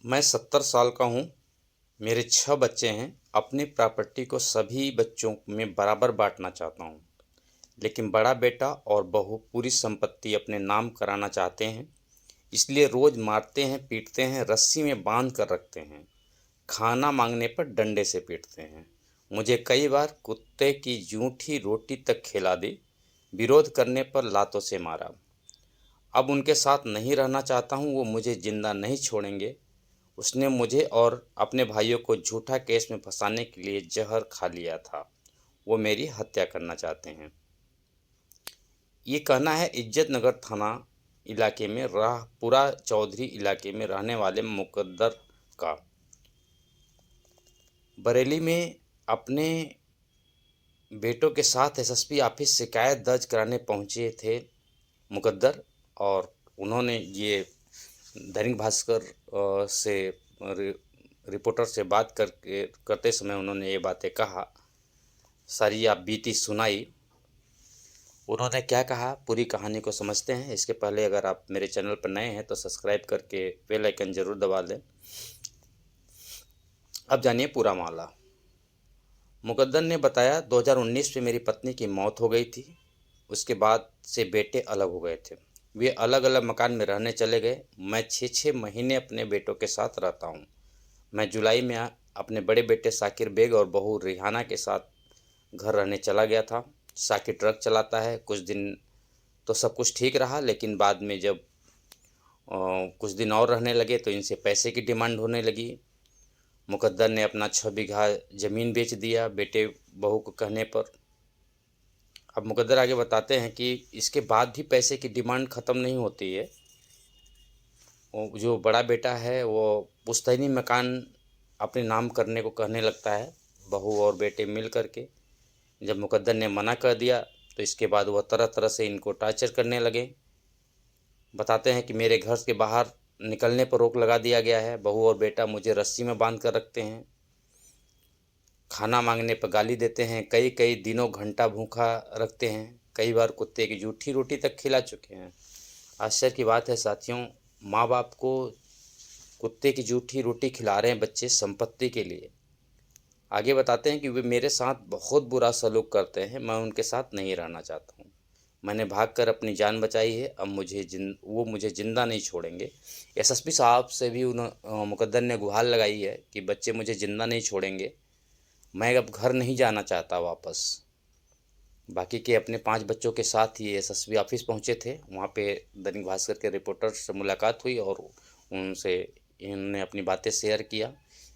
मैं 70 साल का हूँ। मेरे 6 बच्चे हैं। अपनी प्रॉपर्टी को सभी बच्चों में बराबर बांटना चाहता हूँ, लेकिन बड़ा बेटा और बहू पूरी संपत्ति अपने नाम कराना चाहते हैं। इसलिए रोज मारते हैं, पीटते हैं, रस्सी में बांध कर रखते हैं। खाना मांगने पर डंडे से पीटते हैं। मुझे कई बार कुत्ते की जूठी रोटी तक खिला दी। विरोध करने पर लातों से मारा। अब उनके साथ नहीं रहना चाहता हूँ। वो मुझे जिंदा नहीं छोड़ेंगे। उसने मुझे और अपने भाइयों को झूठा केस में फंसाने के लिए जहर खा लिया था। वो मेरी हत्या करना चाहते हैं। ये कहना है इज्जत नगर थाना इलाके में राहपुरा चौधरी इलाके में रहने वाले मुकद्दर का। बरेली में अपने बेटों के साथ एसएसपी ऑफिस शिकायत दर्ज कराने पहुंचे थे मुकद्दर, और उन्होंने ये दैनिक भास्कर से रिपोर्टर से बात करते समय उन्होंने ये बातें कहा। सारी आप बीती सुनाई। उन्होंने क्या कहा, पूरी कहानी को समझते हैं। इसके पहले अगर आप मेरे चैनल पर नए हैं तो सब्सक्राइब करके बेल आइकन जरूर दबा दें। अब जानिए पूरा मामला। मुकद्दर ने बताया 2019 में मेरी पत्नी की मौत हो गई थी। उसके बाद से बेटे अलग हो गए थे। वे अलग अलग मकान में रहने चले गए। मैं 6-6 महीने अपने बेटों के साथ रहता हूँ। मैं जुलाई में अपने बड़े बेटे साकिर बेग और बहू रिहाना के साथ घर रहने चला गया था। साकिर ट्रक चलाता है। कुछ दिन तो सब कुछ ठीक रहा, लेकिन बाद में जब कुछ दिन और रहने लगे तो इनसे पैसे की डिमांड होने लगी। मुकद्दर ने अपना 6 बीघा ज़मीन बेच दिया बेटे बहू को कहने पर। अब मुकद्दर आगे बताते हैं कि इसके बाद भी पैसे की डिमांड ख़त्म नहीं होती है। वो जो बड़ा बेटा है वो पुश्तैनी मकान अपने नाम करने को कहने लगता है, बहू और बेटे मिल करके। जब मुकद्दर ने मना कर दिया तो इसके बाद वह तरह तरह से इनको टॉर्चर करने लगे। बताते हैं कि मेरे घर के बाहर निकलने पर रोक लगा दिया गया है। बहू और बेटा मुझे रस्सी में बांध कर रखते हैं। खाना मांगने पर गाली देते हैं। कई कई दिनों घंटा भूखा रखते हैं। कई बार कुत्ते की जूठी रोटी तक खिला चुके हैं। आश्चर्य की बात है साथियों, माँ बाप को कुत्ते की जूठी रोटी खिला रहे हैं बच्चे संपत्ति के लिए। आगे बताते हैं कि वे मेरे साथ बहुत बुरा सलूक करते हैं। मैं उनके साथ नहीं रहना चाहता हूँ। मैंने भागकर अपनी जान बचाई है। अब वो मुझे ज़िंदा नहीं छोड़ेंगे। एसएसपी साहब से भी मुकद्दर ने गुहार लगाई है कि बच्चे मुझे ज़िंदा नहीं छोड़ेंगे। मैं अब घर नहीं जाना चाहता वापस। बाकी के अपने 5 बच्चों के साथ ही एसएसपी ऑफिस पहुंचे थे। वहां पे दैनिक भास्कर के रिपोर्टर से मुलाकात हुई और उनसे इन्होंने अपनी बातें शेयर किया।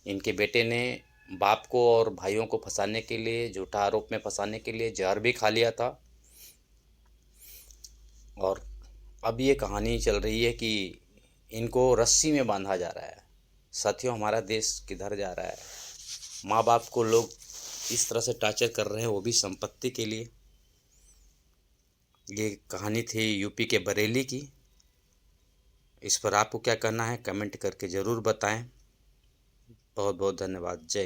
इनके बेटे ने बाप को और भाइयों को फंसाने के लिए, झूठा आरोप में फंसाने के लिए जहर भी खा लिया था। और अब ये कहानी चल रही है कि इनको रस्सी में बांधा जा रहा है। साथियों, हमारा देश किधर जा रहा है? माँ बाप को लोग इस तरह से टॉर्चर कर रहे हैं, वो भी संपत्ति के लिए। ये कहानी थी यूपी के बरेली की। इस पर आपको क्या कहना है कमेंट करके ज़रूर बताएं। बहुत बहुत धन्यवाद। जय।